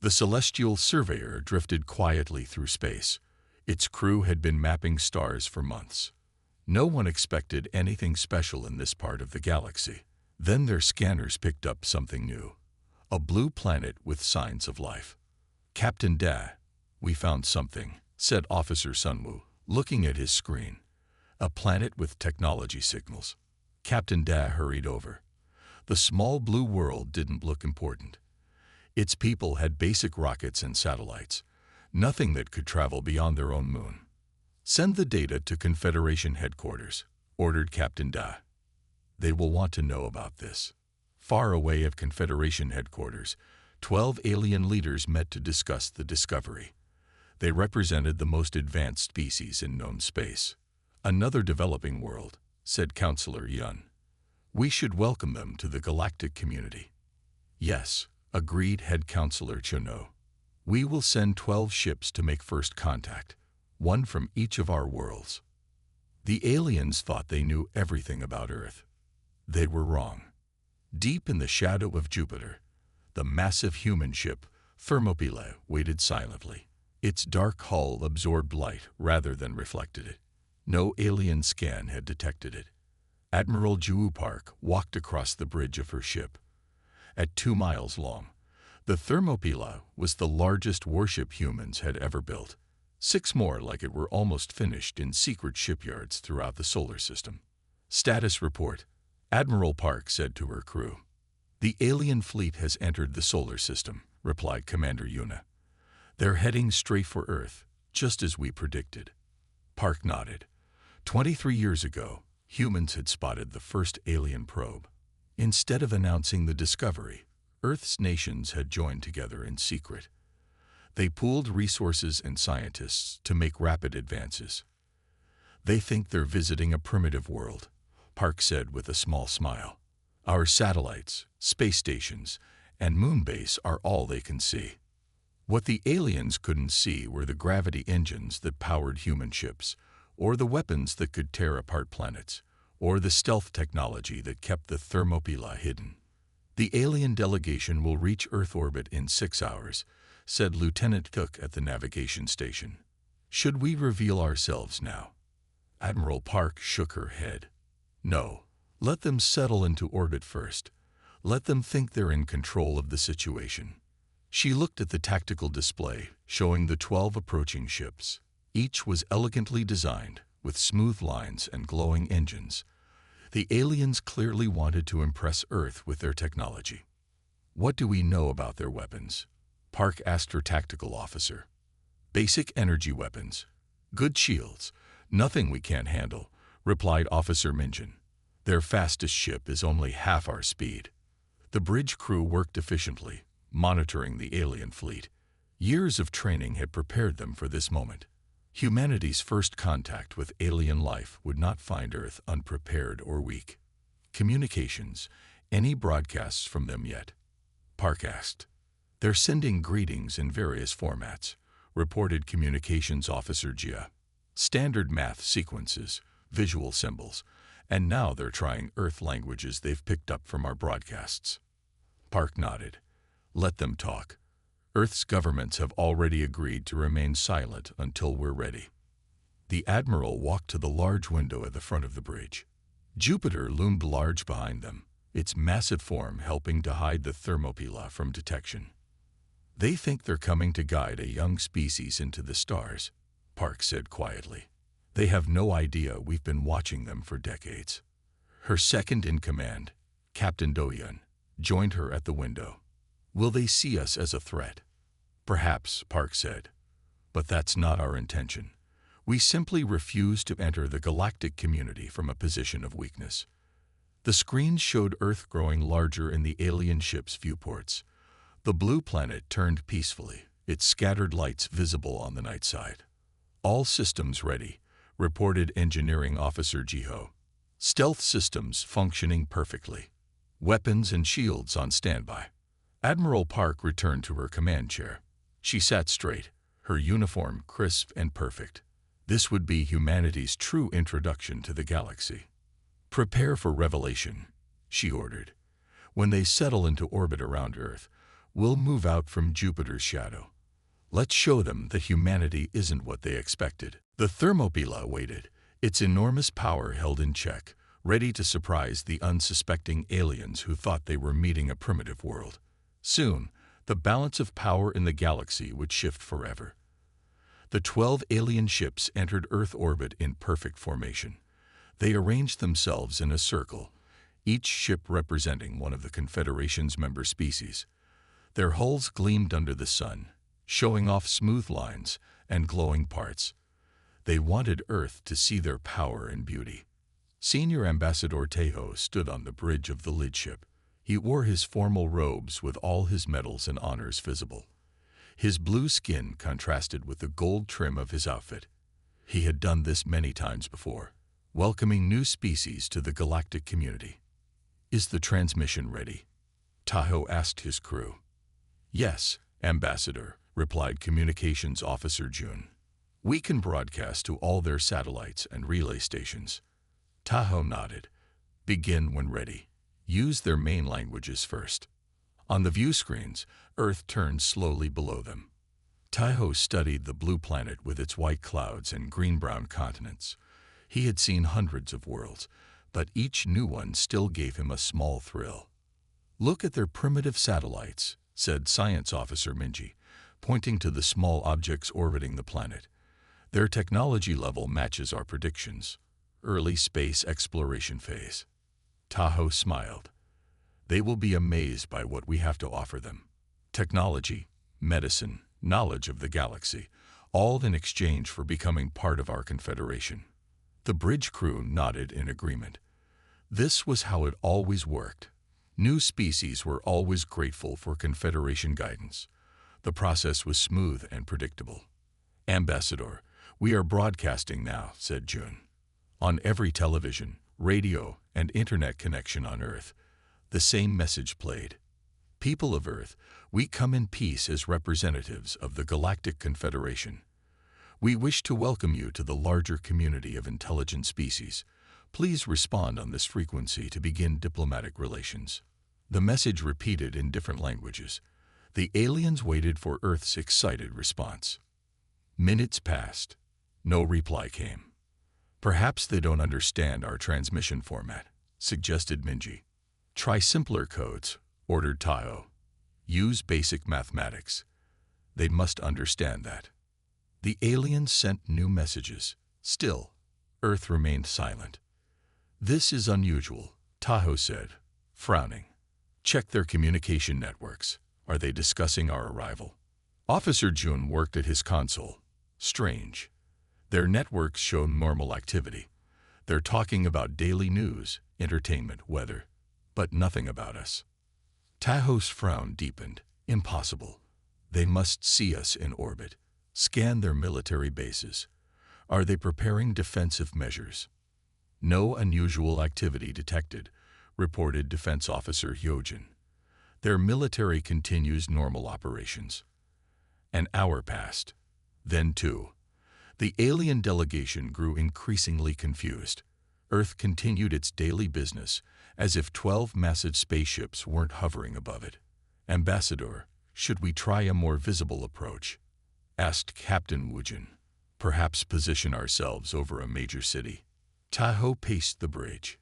The celestial surveyor drifted quietly through space. Its crew had been mapping stars for months. No one expected anything special in this part of the galaxy. Then their scanners picked up something new. A blue planet with signs of life. "Captain Da, we found something," said Officer Sunwoo, looking at his screen. "A planet with technology signals." Captain Da hurried over. The small blue world didn't look important. Its people had basic rockets and satellites, nothing that could travel beyond their own moon. "Send the data to Confederation headquarters," ordered Captain Da. "They will want to know about this." Far away at Confederation headquarters, 12 alien leaders met to discuss the discovery. They represented the most advanced species in known space. "Another developing world," said Counselor Yun. "We should welcome them to the galactic community." "Yes," agreed Head Counselor Chono. "We will send 12 ships to make first contact, one from each of our worlds." The aliens thought they knew everything about Earth. They were wrong. Deep in the shadow of Jupiter, the massive human ship Thermopylae waited silently. Its dark hull absorbed light rather than reflected it. No alien scan had detected it. Admiral Ju Park walked across the bridge of her ship. At 2 miles long, the Thermopylae was the largest warship humans had ever built. 6 more like it were almost finished in secret shipyards throughout the solar system. "Status report," Admiral Park said to her crew. "The alien fleet has entered the solar system," replied Commander Yuna. "They're heading straight for Earth, just as we predicted." Park nodded. 23 years ago, humans had spotted the first alien probe. Instead of announcing the discovery, Earth's nations had joined together in secret. They pooled resources and scientists to make rapid advances. "They think they're visiting a primitive world," Park said with a small smile. "Our satellites, space stations, and moon base are all they can see." What the aliens couldn't see were the gravity engines that powered human ships, or the weapons that could tear apart planets, or the stealth technology that kept the Thermopylae hidden. "The alien delegation will reach Earth orbit in 6 hours, said Lieutenant Cook at the navigation station. "Should we reveal ourselves now?" Admiral Park shook her head. "No. Let them settle into orbit first. Let them think they're in control of the situation." She looked at the tactical display, showing the 12 approaching ships. Each was elegantly designed, with smooth lines and glowing engines. The aliens clearly wanted to impress Earth with their technology. "What do we know about their weapons?" Park asked her tactical officer. "Basic energy weapons. Good shields. Nothing we can't handle," replied Officer Minjin. "Their fastest ship is only half our speed." The bridge crew worked efficiently, monitoring the alien fleet. Years of training had prepared them for this moment. Humanity's first contact with alien life would not find Earth unprepared or weak. "Communications. Any broadcasts from them yet?" Park asked. "They're sending greetings in various formats," reported Communications Officer Jia. "Standard math sequences, visual symbols, and now they're trying Earth languages they've picked up from our broadcasts." Park nodded. "Let them talk. Earth's governments have already agreed to remain silent until we're ready." The Admiral walked to the large window at the front of the bridge. Jupiter loomed large behind them, its massive form helping to hide the Thermopylae from detection. "They think they're coming to guide a young species into the stars," Park said quietly. "They have no idea we've been watching them for decades." Her second-in-command, Captain Doyun, joined her at the window. "Will they see us as a threat?" "Perhaps," Park said. "But that's not our intention. We simply refuse to enter the galactic community from a position of weakness." The screen showed Earth growing larger in the alien ship's viewports. The blue planet turned peacefully, its scattered lights visible on the night side. "All systems ready," reported Engineering Officer Jiho. "Stealth systems functioning perfectly. Weapons and shields on standby." Admiral Park returned to her command chair. She sat straight, her uniform crisp and perfect. This would be humanity's true introduction to the galaxy. "Prepare for revelation," she ordered. "When they settle into orbit around Earth, We'll move out from Jupiter's shadow. Let's show them that humanity isn't what they expected. The Thermopylae waited, its enormous power held in check, ready to surprise the unsuspecting aliens who thought they were meeting a primitive world. Soon, the balance of power in the galaxy would shift forever. The 12 alien ships entered Earth orbit in perfect formation. They arranged themselves in a circle, each ship representing one of the Confederation's member species. Their hulls gleamed under the sun, showing off smooth lines and glowing parts. They wanted Earth to see their power and beauty. Senior Ambassador Tejo stood on the bridge of the lead ship. He wore his formal robes with all his medals and honors visible. His blue skin contrasted with the gold trim of his outfit. He had done this many times before, welcoming new species to the galactic community. "Is the transmission ready?" Tejo asked his crew. "Yes, Ambassador," replied Communications Officer Jun. "We can broadcast to all their satellites and relay stations." Tejo nodded. "Begin when ready. Use their main languages first." On the view screens, Earth turned slowly below them. Tejo studied the blue planet with its white clouds and green-brown continents. He had seen hundreds of worlds, but each new one still gave him a small thrill. "Look at their primitive satellites," said Science Officer Minji, pointing to the small objects orbiting the planet. "Their technology level matches our predictions. Early space exploration phase." Tejo smiled. "They will be amazed by what we have to offer them. Technology, medicine, knowledge of the galaxy, all in exchange for becoming part of our Confederation." The bridge crew nodded in agreement. This was how it always worked. New species were always grateful for Confederation guidance. The process was smooth and predictable. "Ambassador, we are broadcasting now," said Jun. On every television, radio, and internet connection on Earth, the same message played. "People of Earth, we come in peace as representatives of the Galactic Confederation. We wish to welcome you to the larger community of intelligent species. Please respond on this frequency to begin diplomatic relations." The message repeated in different languages. The aliens waited for Earth's excited response. Minutes passed. No reply came. "Perhaps they don't understand our transmission format," suggested Minji. "Try simpler codes," ordered Tejo. "Use basic mathematics. They must understand that." The aliens sent new messages. Still, Earth remained silent. "This is unusual," Tejo said, frowning. "Check their communication networks. Are they discussing our arrival?" Officer Jun worked at his console. Strange. Their networks show normal activity. They're talking about daily news, entertainment, weather, but nothing about us. Tejo's frown deepened. Impossible. They must see us in orbit. Scan their military bases. Are they preparing defensive measures? "No unusual activity detected," reported Defense Officer Hyojin. "Their military continues normal operations." An hour passed. Then two. The alien delegation grew increasingly confused. Earth continued its daily business, as if 12 massive spaceships weren't hovering above it. "Ambassador, should we try a more visible approach?" asked Captain Wujin. "Perhaps position ourselves over a major city." Tejo paced the bridge.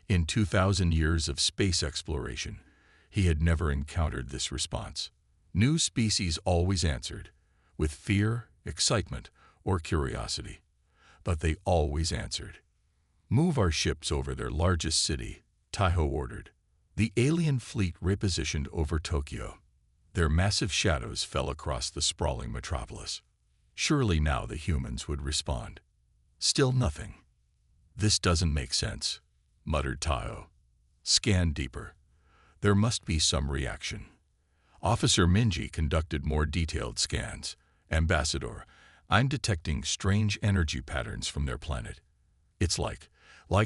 In 2,000 years of space exploration, he had never encountered this response. New species always answered, with fear, excitement, or curiosity. But they always answered. "Move our ships over their largest city," Tejo ordered. The alien fleet repositioned over Tokyo. Their massive shadows fell across the sprawling metropolis. Surely now the humans would respond. Still nothing. "This doesn't make sense," muttered Tejo. "Scan deeper. There must be some reaction." Officer Minji conducted more detailed scans. "Ambassador, I'm detecting strange energy patterns from their planet. It's like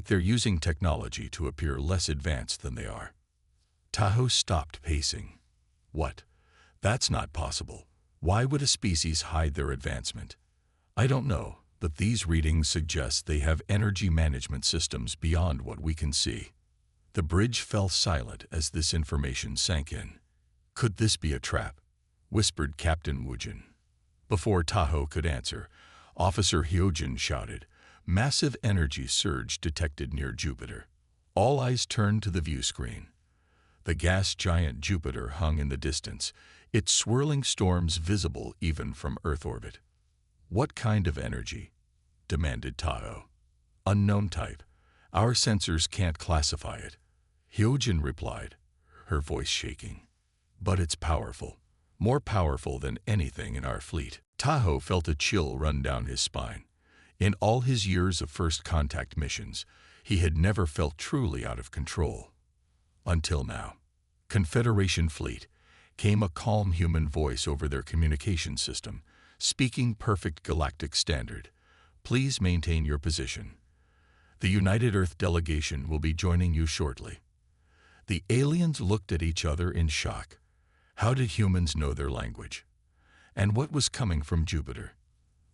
they're using technology to appear less advanced than they are." Tejo stopped pacing. "What? That's not possible. Why would a species hide their advancement?" "I don't know, but these readings suggest they have energy management systems beyond what we can see." The bridge fell silent as this information sank in. "Could this be a trap?" whispered Captain Woojin. Before Tahoe could answer, Officer Hyojin shouted, "Massive energy surge detected near Jupiter." All eyes turned to the view screen. The gas giant Jupiter hung in the distance, its swirling storms visible even from Earth orbit. "What kind of energy?" demanded Tahoe. "Unknown type. Our sensors can't classify it," Hyojin replied, her voice shaking. "But it's powerful. More powerful than anything in our fleet." Tahoe felt a chill run down his spine. In all his years of first contact missions, he had never felt truly out of control. Until now. "Confederation fleet," came a calm human voice over their communication system, speaking perfect galactic standard. "Please maintain your position. The United Earth delegation will be joining you shortly." The aliens looked at each other in shock. How did humans know their language? And what was coming from Jupiter?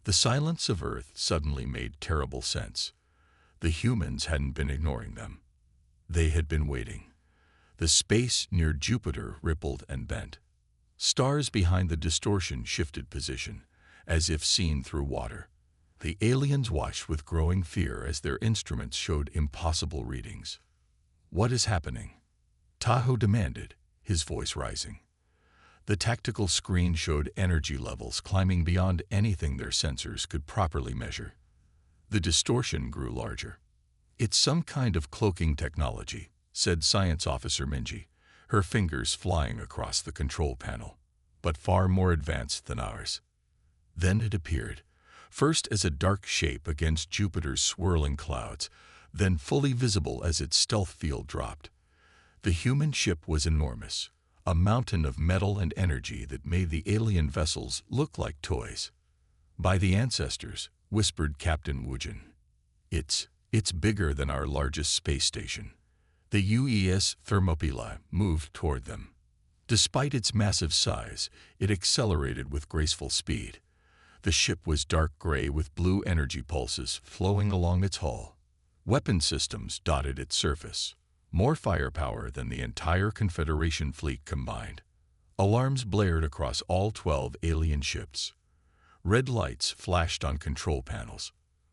The silence of Earth suddenly made terrible sense. The humans hadn't been ignoring them. They had been waiting. The space near Jupiter rippled and bent. Stars behind the distortion shifted position, as if seen through water. The aliens watched with growing fear as their instruments showed impossible readings. "What is happening?" Tahoe demanded, his voice rising. The tactical screen showed energy levels climbing beyond anything their sensors could properly measure. The distortion grew larger. "It's some kind of cloaking technology," said Science Officer Minji, her fingers flying across the control panel, "but far more advanced than ours." Then it appeared, first as a dark shape against Jupiter's swirling clouds, then fully visible as its stealth field dropped. The human ship was enormous, a mountain of metal and energy that made the alien vessels look like toys. "By the ancestors," whispered Captain Woojin. It's bigger than our largest space station." The UES Thermopylae moved toward them. Despite its massive size, it accelerated with graceful speed. The ship was dark gray with blue energy pulses flowing along its hull. Weapon systems dotted its surface, more firepower than the entire Confederation fleet combined. Alarms blared across all 12 alien ships. Red lights flashed on control panels.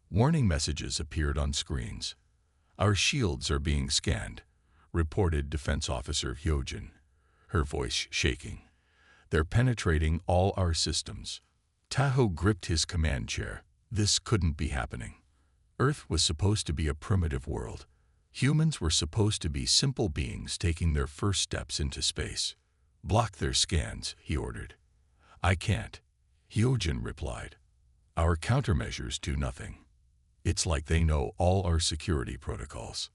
Warning messages appeared on screens. "Our shields are being scanned," reported Defense Officer Hyojin, her voice shaking. "They're penetrating all our systems." Tahoe gripped his command chair. This couldn't be happening. Earth was supposed to be a primitive world. Humans were supposed to be simple beings taking their first steps into space. "Block their scans," he ordered. "I can't," Hyojin replied. "Our countermeasures do nothing. It's like they know all our security protocols."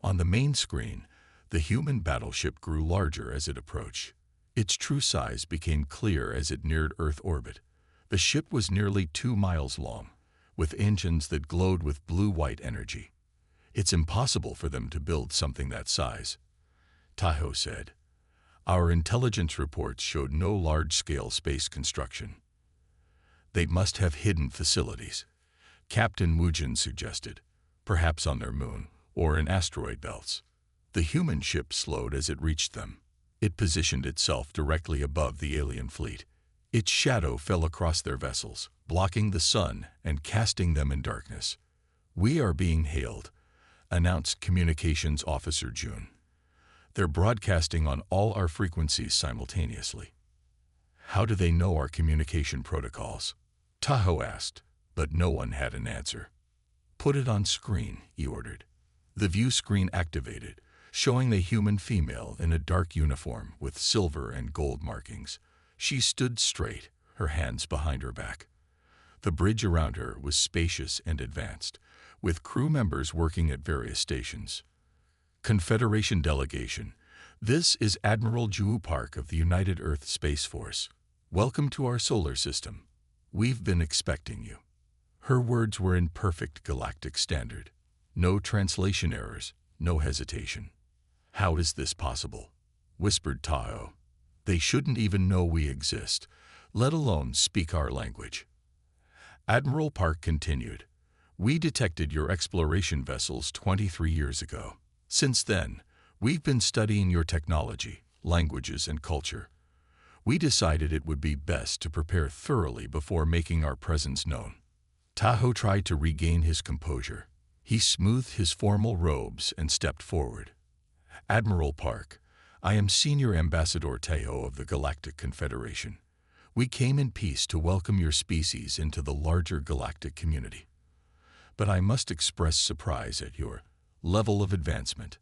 On the main screen, the human battleship grew larger as it approached. Its true size became clear as it neared Earth orbit. The ship was nearly 2 miles long, with engines that glowed with blue-white energy. "It's impossible for them to build something that size," Tahoe said. "Our intelligence reports showed no large-scale space construction." "They must have hidden facilities," Captain Woojin suggested, "perhaps on their moon or in asteroid belts." The human ship slowed as it reached them. It positioned itself directly above the alien fleet. Its shadow fell across their vessels, blocking the sun and casting them in darkness. "We are being hailed," announced Communications Officer June. "They're broadcasting on all our frequencies simultaneously." "How do they know our communication protocols?" Tahoe asked, but no one had an answer. "Put it on screen," he ordered. The view screen activated, showing the human female in a dark uniform with silver and gold markings. She stood straight, her hands behind her back. The bridge around her was spacious and advanced, with crew members working at various stations. "Confederation delegation, this is Admiral Ju Park of the United Earth Space Force. Welcome to our solar system. We've been expecting you." Her words were in perfect galactic standard. No translation errors, no hesitation. "How is this possible?" whispered Tahoe. "They shouldn't even know we exist, let alone speak our language." Admiral Park continued, "We detected your exploration vessels 23 years ago. Since then, we've been studying your technology, languages, and culture. We decided it would be best to prepare thoroughly before making our presence known. Tahoe tried to regain his composure. He smoothed his formal robes and stepped forward. Admiral Park, I am Senior Ambassador Tahoe of the Galactic Confederation. We came in peace to welcome your species into the larger galactic community. But I must express surprise at your level of advancement.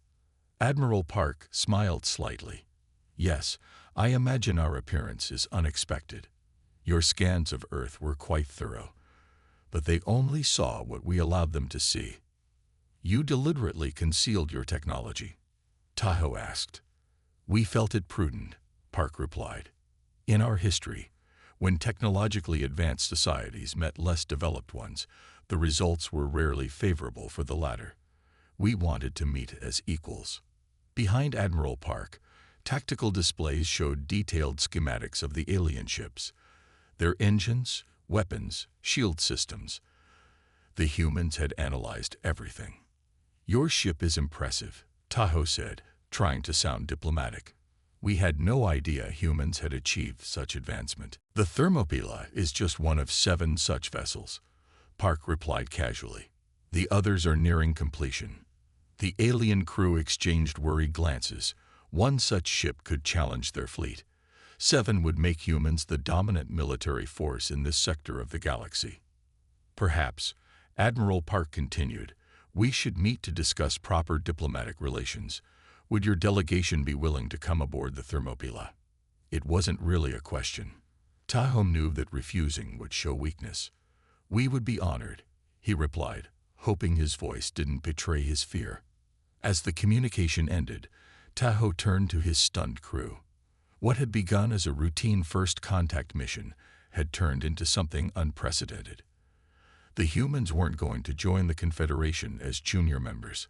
Admiral Park smiled slightly. Yes, I imagine our appearance is unexpected. Your scans of Earth were quite thorough, but they only saw what we allowed them to see. You deliberately concealed your technology, Tahoe asked. We felt it prudent, Park replied. In our history, when technologically advanced societies met less developed ones, the results were rarely favorable for the latter. We wanted to meet as equals. Behind Admiral Park, tactical displays showed detailed schematics of the alien ships, their engines, weapons, shield systems. The humans had analyzed everything. Your ship is impressive, Tahoe said, trying to sound diplomatic. We had no idea humans had achieved such advancement. The Thermopylae is just one of 7 such vessels, Park replied casually. The others are nearing completion. The alien crew exchanged worried glances. One such ship could challenge their fleet. 7 would make humans the dominant military force in this sector of the galaxy. Perhaps, Admiral Park continued, we should meet to discuss proper diplomatic relations. Would your delegation be willing to come aboard the Thermopylae? It wasn't really a question. Tahoe knew that refusing would show weakness. We would be honored, he replied, hoping his voice didn't betray his fear. As the communication ended, Tahoe turned to his stunned crew. What had begun as a routine first contact mission had turned into something unprecedented. The humans weren't going to join the Confederation as junior members.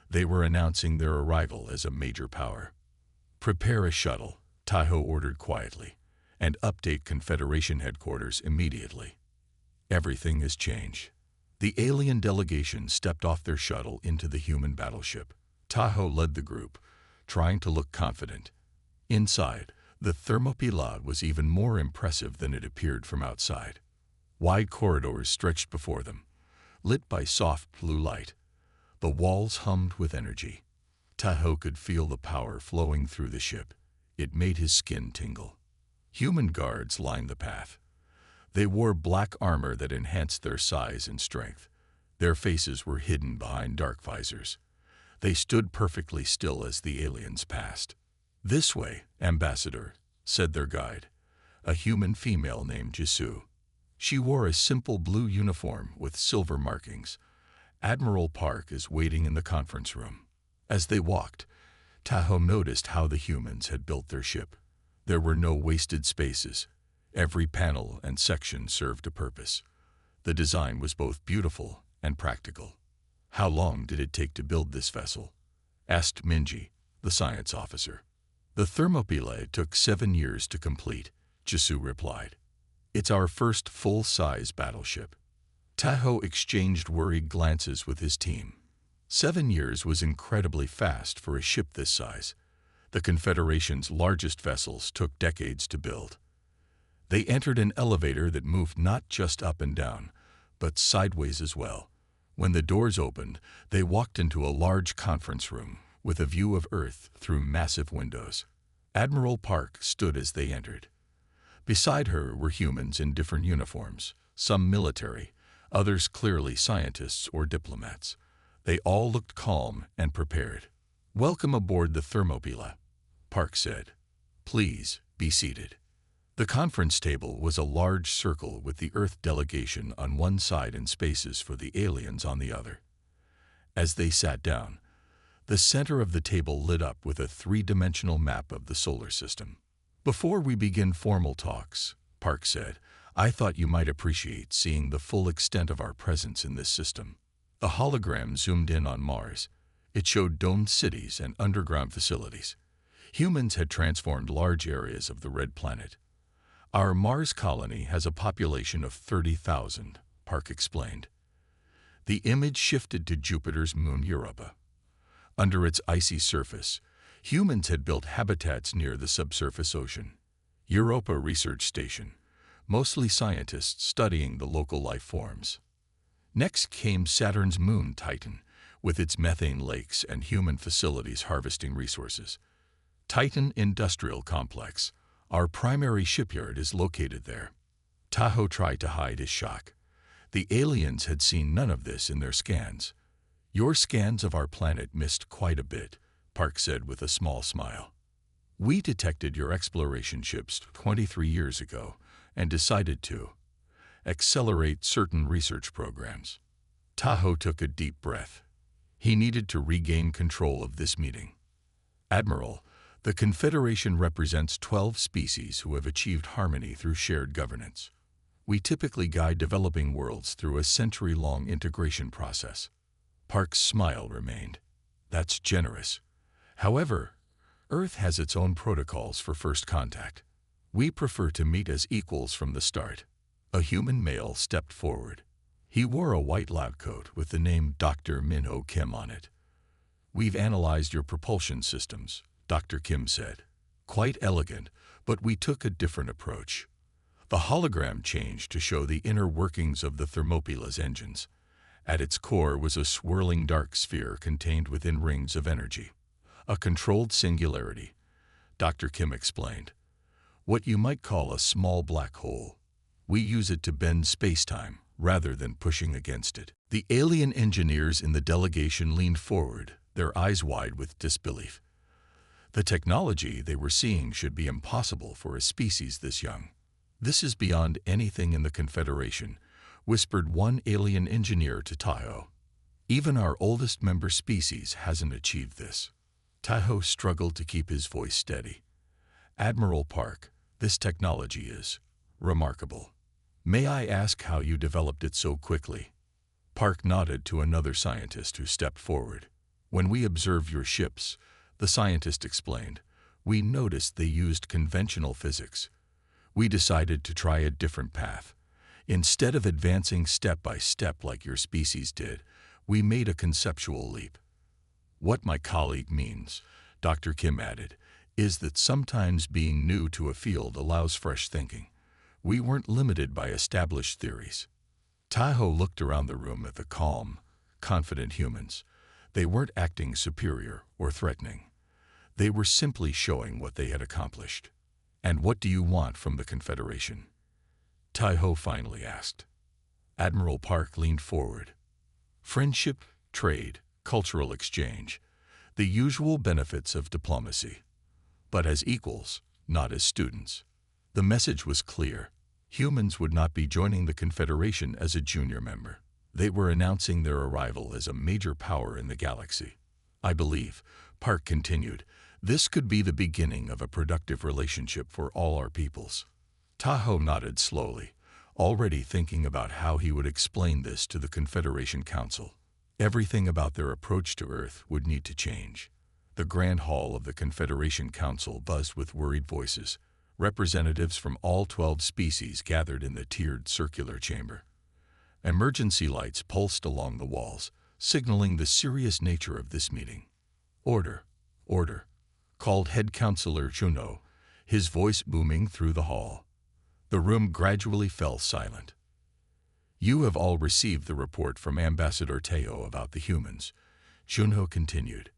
They were announcing their arrival as a major power. Prepare a shuttle, Tahoe ordered quietly, and update Confederation headquarters immediately. Everything has changed. The alien delegation stepped off their shuttle into the human battleship. Tahoe led the group, trying to look confident. Inside, the Thermopylae was even more impressive than it appeared from outside. Wide corridors stretched before them, lit by soft blue light. The walls hummed with energy. Tahoe could feel the power flowing through the ship. It made his skin tingle. Human guards lined the path. They wore black armor that enhanced their size and strength. Their faces were hidden behind dark visors. They stood perfectly still as the aliens passed. This way, Ambassador, said their guide, a human female named Jisoo. She wore a simple blue uniform with silver markings. Admiral Park is waiting in the conference room. As they walked, Tahoe noticed how the humans had built their ship. There were no wasted spaces. Every panel and section served a purpose. The design was both beautiful and practical. How long did it take to build this vessel? Asked Minji, the science officer. The Thermopylae took 7 years to complete, Jisoo replied. It's our first full-size battleship. Tahoe exchanged worried glances with his team. 7 years was incredibly fast for a ship this size. The Confederation's largest vessels took decades to build. They entered an elevator that moved not just up and down, but sideways as well. When the doors opened, they walked into a large conference room with a view of Earth through massive windows. Admiral Park stood as they entered. Beside her were humans in different uniforms, some military, others clearly scientists or diplomats. They all looked calm and prepared. Welcome aboard the Thermopylae, Park said. Please be seated. The conference table was a large circle with the Earth delegation on one side and spaces for the aliens on the other. As they sat down, the center of the table lit up with a 3-dimensional map of the solar system. Before we begin formal talks, Park said, I thought you might appreciate seeing the full extent of our presence in this system. A hologram zoomed in on Mars. It showed domed cities and underground facilities. Humans had transformed large areas of the red planet. Our Mars colony has a population of 30,000, Park explained. The image shifted to Jupiter's moon Europa. Under its icy surface, humans had built habitats near the subsurface ocean. Europa Research Station, mostly scientists studying the local life forms. Next came Saturn's moon Titan, with its methane lakes and human facilities harvesting resources. Titan Industrial Complex, our primary shipyard, is located there. Tahoe tried to hide his shock. The aliens had seen none of this in their scans. Your scans of our planet missed quite a bit, Park said with a small smile. We detected your exploration ships 23 years ago and decided to accelerate certain research programs. Tahoe took a deep breath. He needed to regain control of this meeting. Admiral, the Confederation represents 12 species who have achieved harmony through shared governance. We typically guide developing worlds through a century-long integration process. Park's smile remained. That's generous. However, Earth has its own protocols for first contact. We prefer to meet as equals from the start. A human male stepped forward. He wore a white lab coat with the name Dr. Min-Ho Kim on it. We've analyzed your propulsion systems, Dr. Kim said. Quite elegant, but we took a different approach. The hologram changed to show the inner workings of the Thermopila's engines. At its core was a swirling dark sphere contained within rings of energy. A controlled singularity, Dr. Kim explained. What you might call a small black hole. We use it to bend space-time rather than pushing against it. The alien engineers in the delegation leaned forward, their eyes wide with disbelief. The technology they were seeing should be impossible for a species this young. This is beyond anything in the Confederation, whispered one alien engineer to Tahoe. Even our oldest member species hasn't achieved this. Tahoe struggled to keep his voice steady. Admiral Park, this technology is remarkable. May I ask how you developed it so quickly? Park nodded to another scientist who stepped forward. When we observed your ships, the scientist explained, we noticed they used conventional physics. We decided to try a different path. Instead of advancing step by step like your species did, we made a conceptual leap. What my colleague means, Dr. Kim added, is that sometimes being new to a field allows fresh thinking. We weren't limited by established theories. Tahoe looked around the room at the calm, confident humans. They weren't acting superior or threatening. They were simply showing what they had accomplished. And what do you want from the Confederation? Tahoe finally asked. Admiral Park leaned forward. Friendship, trade, cultural exchange, the usual benefits of diplomacy. But as equals, not as students. The message was clear. Humans would not be joining the Confederation as a junior member. They were announcing their arrival as a major power in the galaxy. I believe, Park continued, this could be the beginning of a productive relationship for all our peoples. Tahoe nodded slowly, already thinking about how he would explain this to the Confederation Council. Everything about their approach to Earth would need to change. The Grand Hall of the Confederation Council buzzed with worried voices. Representatives from all 12 species gathered in the tiered circular chamber. Emergency lights pulsed along the walls, signaling the serious nature of this meeting. Order, order, called Head Counselor Juno, his voice booming through the hall. The room gradually fell silent. You have all received the report from Ambassador Teo about the humans. Junho continued.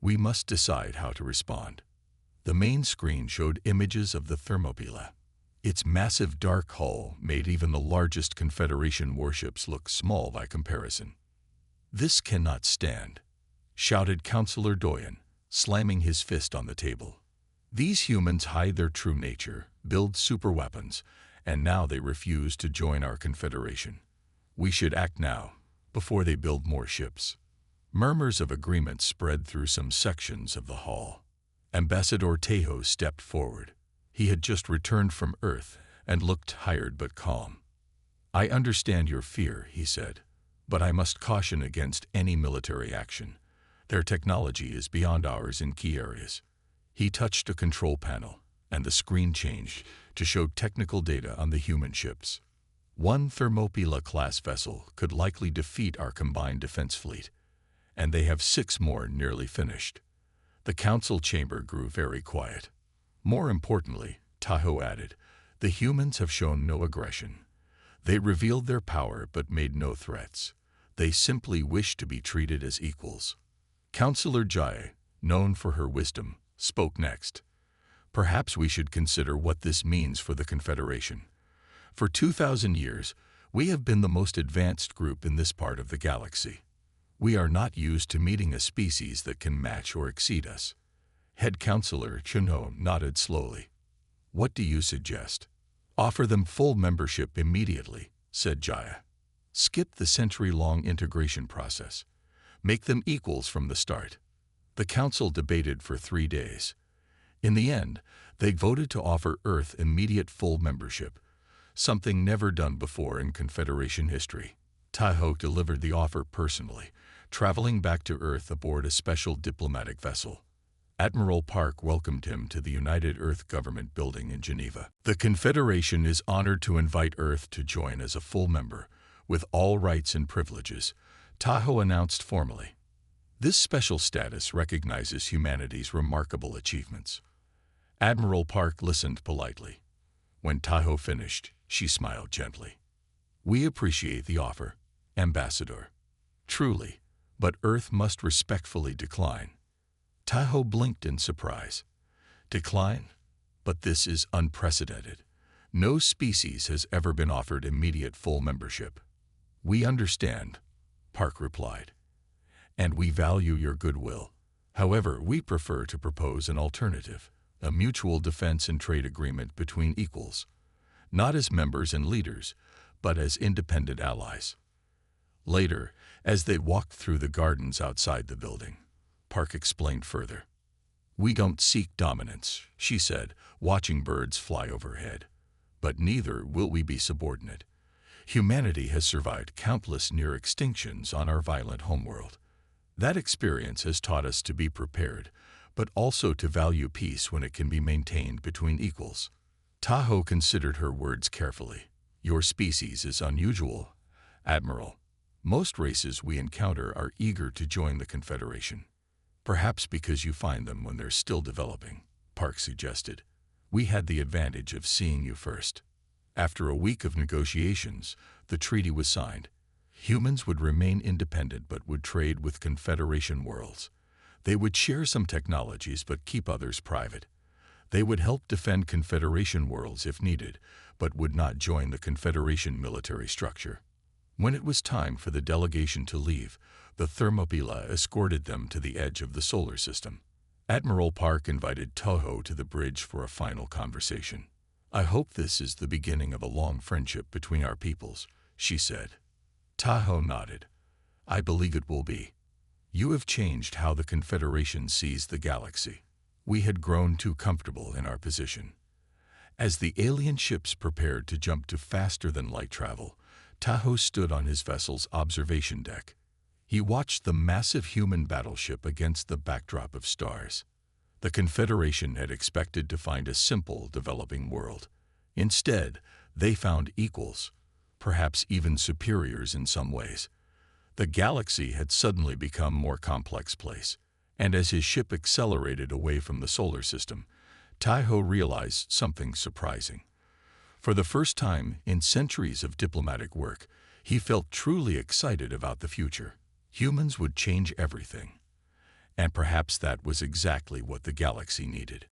We must decide how to respond. The main screen showed images of the Thermopylae. Its massive dark hull made even the largest Confederation warships look small by comparison. This cannot stand, shouted Counselor Doyen, slamming his fist on the table. These humans hide their true nature, build superweapons, and now they refuse to join our Confederation. We should act now, before they build more ships. Murmurs of agreement spread through some sections of the hall. Ambassador Tejo stepped forward. He had just returned from Earth and looked tired but calm. I understand your fear, he said, but I must caution against any military action. Their technology is beyond ours in key areas. He touched a control panel, and the screen changed to show technical data on the human ships. One Thermopylae-class vessel could likely defeat our combined defense fleet, and they have 6 more nearly finished. The council chamber grew very quiet. More importantly, Tahoe added. The humans have shown no aggression. They revealed their power but made no threats. They simply wish to be treated as equals. Counselor Jaya, known for her wisdom, spoke next. Perhaps we should consider what this means for the Confederation. For 2,000 years, we have been the most advanced group in this part of the galaxy. We are not used to meeting a species that can match or exceed us. Head Counselor Chino nodded slowly. What do you suggest? Offer them full membership immediately, said Jaya. Skip the century-long integration process. Make them equals from the start. The council debated for 3 days. In the end, they voted to offer Earth immediate full membership, something never done before in Confederation history. Tahoe delivered the offer personally, traveling back to Earth aboard a special diplomatic vessel. Admiral Park welcomed him to the United Earth Government building in Geneva. The Confederation is honored to invite Earth to join as a full member, with all rights and privileges, Tahoe announced formally. This special status recognizes humanity's remarkable achievements. Admiral Park listened politely. When Tahoe finished, she smiled gently. We appreciate the offer, Ambassador. Truly, but Earth must respectfully decline. Tahoe blinked in surprise. Decline? But this is unprecedented. No species has ever been offered immediate full membership. We understand, Park replied, and we value your goodwill. However, we prefer to propose an alternative, a mutual defense and trade agreement between equals, not as members and leaders, but as independent allies. Later, as they walked through the gardens outside the building, Park explained further. We don't seek dominance, she said, watching birds fly overhead. But neither will we be subordinate. Humanity has survived countless near extinctions on our violent homeworld. That experience has taught us to be prepared, but also to value peace when it can be maintained between equals. Tahoe considered her words carefully. Your species is unusual, Admiral. Most races we encounter are eager to join the Confederation. Perhaps because you find them when they're still developing, Park suggested. We had the advantage of seeing you first. After a week of negotiations, the treaty was signed. Humans would remain independent but would trade with Confederation worlds. They would share some technologies but keep others private. They would help defend Confederation worlds if needed, but would not join the Confederation military structure. When it was time for the delegation to leave, the Thermopylae escorted them to the edge of the solar system. Admiral Park invited Tahoe to the bridge for a final conversation. I hope this is the beginning of a long friendship between our peoples, she said. Tahoe nodded. I believe it will be. You have changed how the Confederation sees the galaxy. We had grown too comfortable in our position. As the alien ships prepared to jump to faster-than-light travel, Tahoe stood on his vessel's observation deck. He watched the massive human battleship against the backdrop of stars. The Confederation had expected to find a simple, developing world. Instead, they found equals, perhaps even superiors in some ways. The galaxy had suddenly become a more complex place, and as his ship accelerated away from the solar system, Tahoe realized something surprising. For the first time in centuries of diplomatic work, he felt truly excited about the future. Humans would change everything. And perhaps that was exactly what the galaxy needed.